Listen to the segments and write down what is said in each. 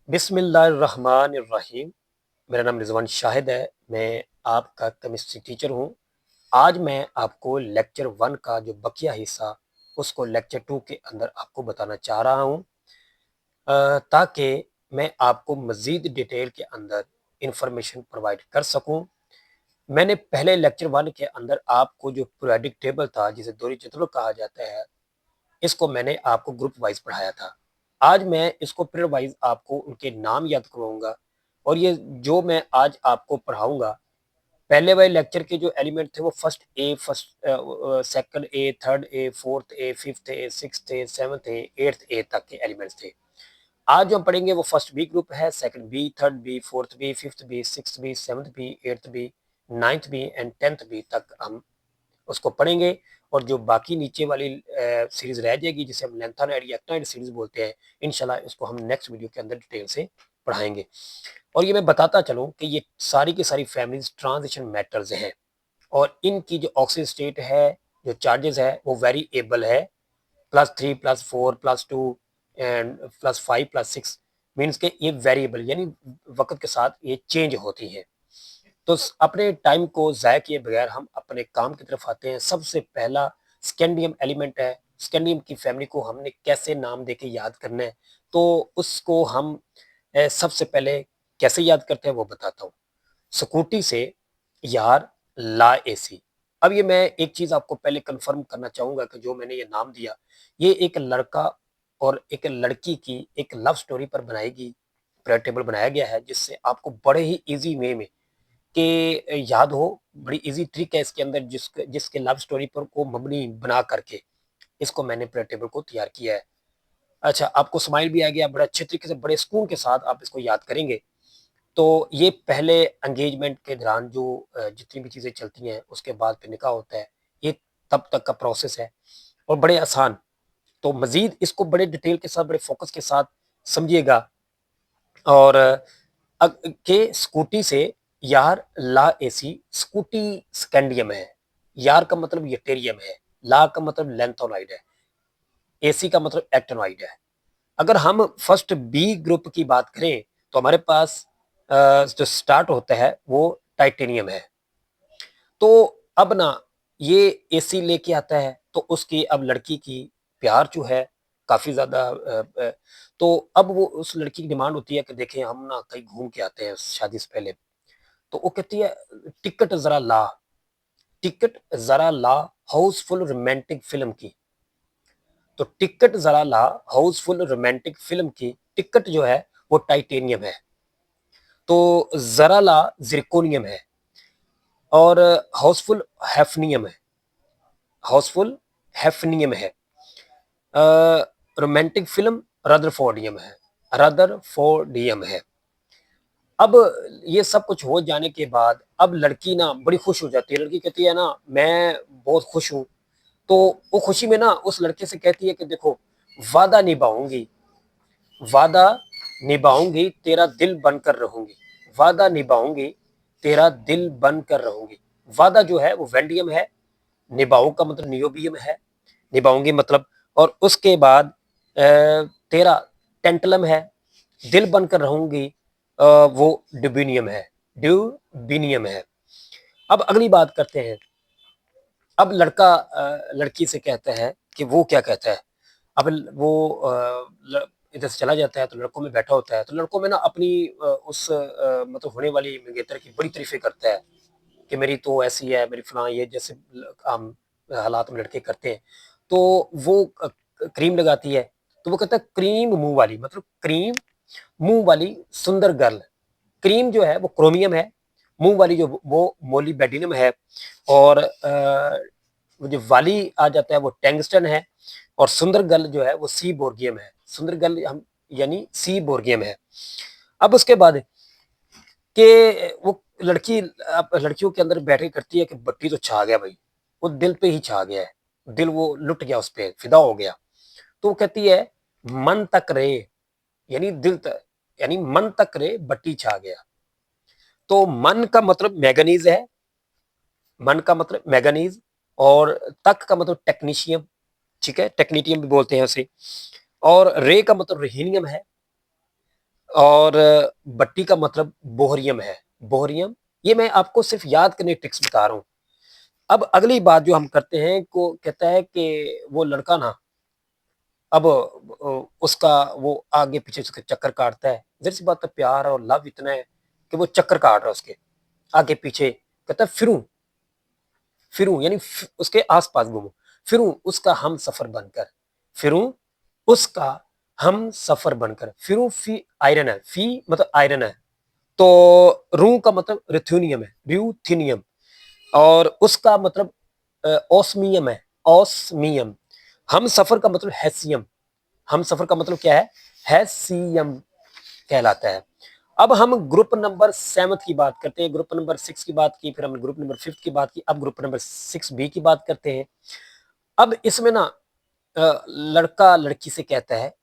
बिस्मिल्लाहिर्रहमानिर्रहीम। मेरा नाम रिजवान शाहिद है। मैं आपका केमिस्ट्री टीचर हूँ। आज मैं आपको लेक्चर 1 का जो बकिया हिस्सा उसको लेक्चर 2 के अंदर आपको बताना चाह रहा हूँ, ताकि मैं आपको मज़ीद डिटेल के अंदर इंफॉर्मेशन प्रोवाइड कर सकूँ। मैंने पहले लेक्चर 1 के अंदर आपको जो पीरियोडिक टेबल था, जिसे दोहरी जदवल कहा जाता है, इसको मैंने आपको ग्रुप वाइज पढ़ाया था। आज मैं इसको पीरियड वाइज आपको उनके नाम याद करवाऊँगा, और ये जो मैं आज आपको पढ़ाऊँगा, पहले वाले लेक्चर के जो एलिमेंट थे वो second A, third A, fourth A, fifth A, sixth A, seventh A, eighth A तक के एलिमेंट्स थे। आज जो हम पढ़ेंगे वो फर्स्ट बी ग्रुप है, second B, third B, fourth B, fifth B, sixth B, seventh B, eighth B, ninth B and 10th B तक हम उसको पढ़ेंगे। और जो बाकी नीचे वाली सीरीज रह जाएगी, जिसे हम लेंथेनॉइड या एक्टिनॉइड सीरीज बोलते हैं, इंशाल्लाह इसको हम नेक्स्ट वीडियो के अंदर डिटेल से पढ़ाएंगे। और ये मैं बताता चलूं कि ये सारी की सारी फैमिलीज ट्रांजिशन मेटल्स हैं, और इनकी जो ऑक्सीजन स्टेट है, जो चार्जेस है, वो वेरिएबल है। +3 +4 +2 एंड +5 +6 मीन्स के ये वेरिएबल यानी वक्त के साथ ये चेंज होती है। तो अपने टाइम को ज़ाया किए बगैर हम अपने काम की तरफ आते हैं। सबसे पहला स्कैंडियम एलिमेंट है। स्कैंडियम की फैमिली को हमने कैसे नाम देके याद करना है, तो उसको हम सबसे पहले कैसे याद करते हैं वो बताता हूँ। स्कूटी से यार ला एसी। अब ये मैं एक चीज़ आपको पहले कन्फर्म करना चाहूँगा कि जो मैंने ये नाम दिया, ये एक लड़का और एक लड़की की एक लव स्टोरी पर टेबल बनाया गया है, जिससे आपको बड़े ही ईज़ी वे में कि याद हो। बड़ी ईज़ी ट्रिक है इसके अंदर, जिसके लव स्टोरी पर को मबनी बना करके इसको मैंने प्रेयर टेबल को तैयार किया है। अच्छा, आपको स्माइल भी आ गया, बड़े अच्छे तरीके से, बड़े सुकून के साथ आप इसको याद करेंगे। तो ये पहले एंगेजमेंट के दौरान जो जितनी भी चीज़ें चलती हैं, उसके बाद फिर निकाह होता है। ये तब तक का प्रोसेस है, और बड़े आसान। तो मज़ीद इसको बड़े डिटेल के साथ, बड़े फ़ोकस के साथ समझिएगा। और के स्कूटी से यार ला एसी। स्कूटी स्कैंडियम है, यार का मतलब यटेरियम है, ला का मतलब लेंथोनाइड है, एसी का मतलब एक्टिनोइड है। अगर हम फर्स्ट बी ग्रुप की बात करें, तो हमारे पास जो स्टार्ट होता है वो टाइटेनियम है। तो अब ना ये एसी लेके आता है, तो उसकी अब लड़की की प्यार जो है काफ़ी ज़्यादा तो अब वो उस लड़की की डिमांड होती है कि देखें हम ना कहीं घूम के आते हैं शादी से पहले। तो वो कहती है टिकट ज़रा ला, टिकट ज़रा ला हाउसफुल रोमांटिक फ़िल्म की। तो टिकट ज़रा ला हाउसफुल रोमांटिक फ़िल्म की, टिकट जो है वो टाइटेनियम है, तो ज़रा ला ज़िरकोनियम है, और हाउसफुल हैफ़नियम है, हाउसफुल हैफ़नियम है। रोमांटिक फ़िल्म रदरफोर्डियम है, रदरफोर्डियम है। अब ये सब कुछ हो जाने के बाद अब लड़की ना बड़ी खुश हो जाती है। लड़की कहती है ना, मैं बहुत खुश हूँ। तो वो खुशी में ना उस लड़के से कहती है कि देखो, वादा निभाऊँगी, वादा निभाऊँगी, तेरा दिल बनकर रहूँगी, वादा निभाऊँगी, तेरा दिल बनकर रहूँगी। वादा जो है वो वेंडियम है, निभाऊँ का मतलब नियोबियम है, निभाऊँगी मतलब। और उसके बाद तेरा टेंटलम है, दिल बनकर रहूँगी, वो ड्यूबिनियम है, ड्यूबिनियम है। अब अगली बात करते हैं। अब लड़का लड़की से कहता है कि वो क्या कहता है। अब वो इधर से चला जाता है, तो लड़कों में बैठा होता है, तो लड़कों में ना अपनी उस मतलब होने वाली मंगेतर की बड़ी तारीफें करता है कि मेरी तो ऐसी है, मेरी फलां ये, जैसे आम हालात में लड़के करते हैं। तो वो क्रीम लगाती है, तो वो कहता है क्रीम मुंह वाली, मतलब क्रीम मुंह वाली सुंदर गर्ल। क्रीम जो है वो क्रोमियम है, मुंह वाली जो वो मोलिबेडिनम है, और वो जो वाली आ जाता है वो टंगस्टन है, और सुंदर गर्ल जो है वो सी बोर्गियम है। सुंदर गर्ल हम यानी सी बोर्गियम है। अब उसके बाद कि वो लड़की लड़कियों के अंदर बैठ के करती है कि बट्टी तो छा गया भाई, वो दिल पे ही छा गया है, दिल वो लुट गया, उस पे फिदा हो गया। तो वो कहती है मन तक रे, यानी दिल तक, यानी मन तक रे बट्टी छा गया। तो मन का मतलब मैगनीज है, मन का मतलब मैगनीज, और तक का मतलब टेक्नीशियम, ठीक है, टेक्नीटियम भी बोलते हैं उसे। और रे का मतलब रेहिनियम है, और बट्टी का मतलब बोहरियम है, बोहरियम। ये मैं आपको सिर्फ याद करने की ट्रिक्स बता रहा हूँ। अब अगली बात जो हम करते हैं, को कहता है कि वो लड़का ना, अब उसका वो आगे पीछे उसके चक्कर काटता है। ज़ाहिर सी बात है, प्यार और लव इतना है कि वो चक्कर काट रहा है उसके आगे पीछे। कहता है फिरूं, फिरूं यानी उसके आस-पास घूमूं, फिरूं उसका हम सफर बनकर, फिरूं उसका हम सफर बनकर, फिरूं फी आयरन है, फी मतलब आयरन है। तो रू का मतलब रुथेनियम है, र्यूथेनियम। और उसका मतलब ओस्मियम है, ओस्मियम। हम सफर का मतलब हैसियम, हम सफर का मतलब क्या है, हैसियम कहलाता है। अब हम ग्रुप नंबर 7 की बात करते हैं, ग्रुप नंबर 6 की बात की, फिर हमने ग्रुप नंबर 5 की बात की, अब ग्रुप नंबर 6 बी की बात करते हैं। अब इसमें ना लड़का लड़की से कहता है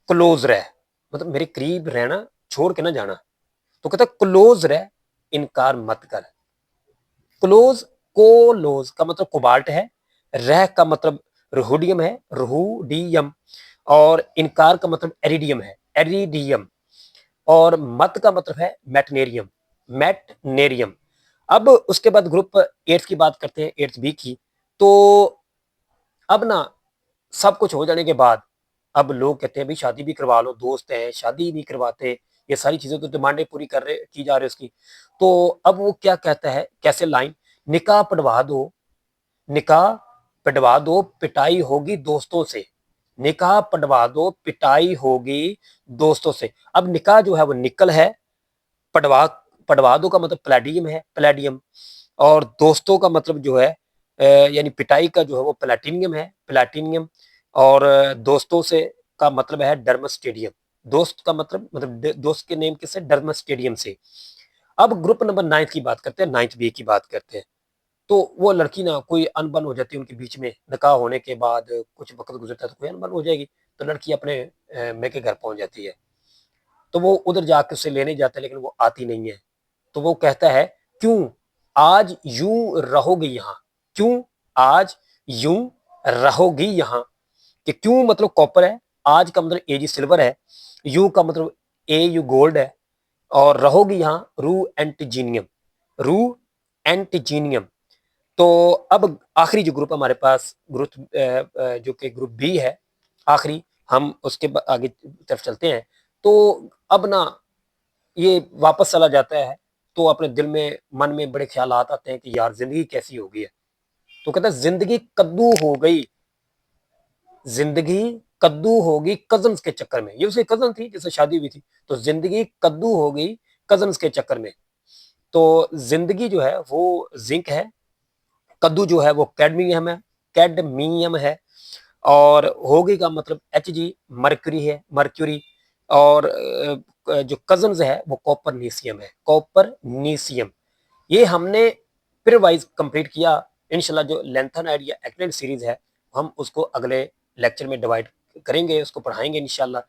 क्लोज रह, मतलब मेरे करीब रहना, छोड़ के ना जाना। तो कहता है क्लोज रह, इनकार मत कर। क्लोज, कोलोज का मतलब कोबाल्ट है, रह का मतलब रोहुडियम है, रोहुडियम। और इनकार का मतलब एरिडियम है, एरिडियम। और मत का मतलब है मैटनेरियम, मैटनेरियम। अब उसके बाद ग्रुप 8 की बात करते हैं, 8 बी की। तो अब ना सब कुछ हो जाने के बाद अब लोग कहते हैं भाई शादी भी करवा लो, दोस्त हैं, शादी नहीं करवाते। ये सारी चीजें तो डिमांडें पूरी कर रहे की जा रही है उसकी। तो अब वो क्या कहता है, कैसे लाइन, निकाह पढ़वा दो, निकाह पढ़वा दो, पिटाई होगी दोस्तों से, निकाह पढ़वा दो, पिटाई होगी दोस्तों से। अब निकाह जो है वो निकल है, पढ़वा पढ़वा दो का मतलब प्लेडियम है, प्लेडियम। और दोस्तों का मतलब जो है यानी पिटाई का जो है वो प्लेटिनियम है, प्लेटिनियम। और दोस्तों से का मतलब है डर्मस स्टेडियम, दोस्त का मतलब दोस्त के नेम किससे, डर्मस स्टेडियम से। अब ग्रुप नंबर 9 की बात करते हैं, 9th बी की बात करते हैं। तो वो लड़की ना कोई अनबन हो जाती है उनके बीच में, निकाह होने के बाद कुछ वक्त गुजरता है तो कोई अनबन हो जाएगी। तो लड़की अपने मैके घर पहुंच जाती है। तो वो उधर जाकर उसे लेने जाता है, लेकिन वो आती नहीं है। तो वो कहता है क्यों आज यूं रहोगी यहाँ, क्यों आज यूं रहोगी यहाँ। कि क्यों मतलब कॉपर है, आज का मतलब एजी सिल्वर है, यू का मतलब ए यू गोल्ड है, और रहोगी यहाँ रू एंटीजीनियम, रू एंटीजीनियम। तो अब आखिरी जो ग्रुप हमारे पास ग्रुप जो कि ग्रुप बी है, आखिरी, हम उसके आगे तरफ चलते हैं। तो अब ना ये वापस चला जाता है, तो अपने दिल में मन में बड़े ख्यालात आते हैं कि यार जिंदगी कैसी हो गई है। तो कहता है जिंदगी कद्दू हो गई, जिंदगी कद्दू होगी कजन्स के चक्कर में। ये उसकी कजन थी जिससे शादी हुई थी, तो जिंदगी कद्दू हो गई कजन्स के चक्कर में। तो जिंदगी जो है वो जिंक है, कद्दू जो है वो कैडमियम है, कैडमियम है। और होगी का मतलब एच जी मर्क्यूरी है, मर्क्यूरी। और जो कजन्स है वो कॉपरनीसियम है, कॉपरनीसियम। ये हमने फिर वाइज कंप्लीट किया। इंशाल्लाह जो लेंथन आइडिया एक्टेंड सीरीज है, हम उसको अगले लेक्चर में डिवाइड करेंगे, उसको पढ़ाएंगे इंशाल्लाह।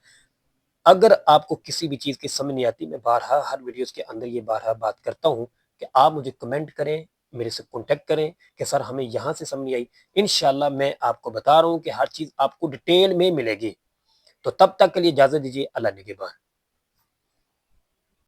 अगर आपको किसी भी चीज़ की समझ नहीं आती, मैं बारहा हर वीडियोस के अंदर ये बारहा बात करता हूँ कि आप मुझे कमेंट करें, मेरे से कॉन्टेक्ट करें कि सर हमें यहाँ से समझ नहीं आई। इंशाल्लाह मैं आपको बता रहा हूँ कि हर चीज़ आपको डिटेल में मिलेगी। तो तब तक के लिए इजाज़त दीजिए, अल्लाह निगहबान।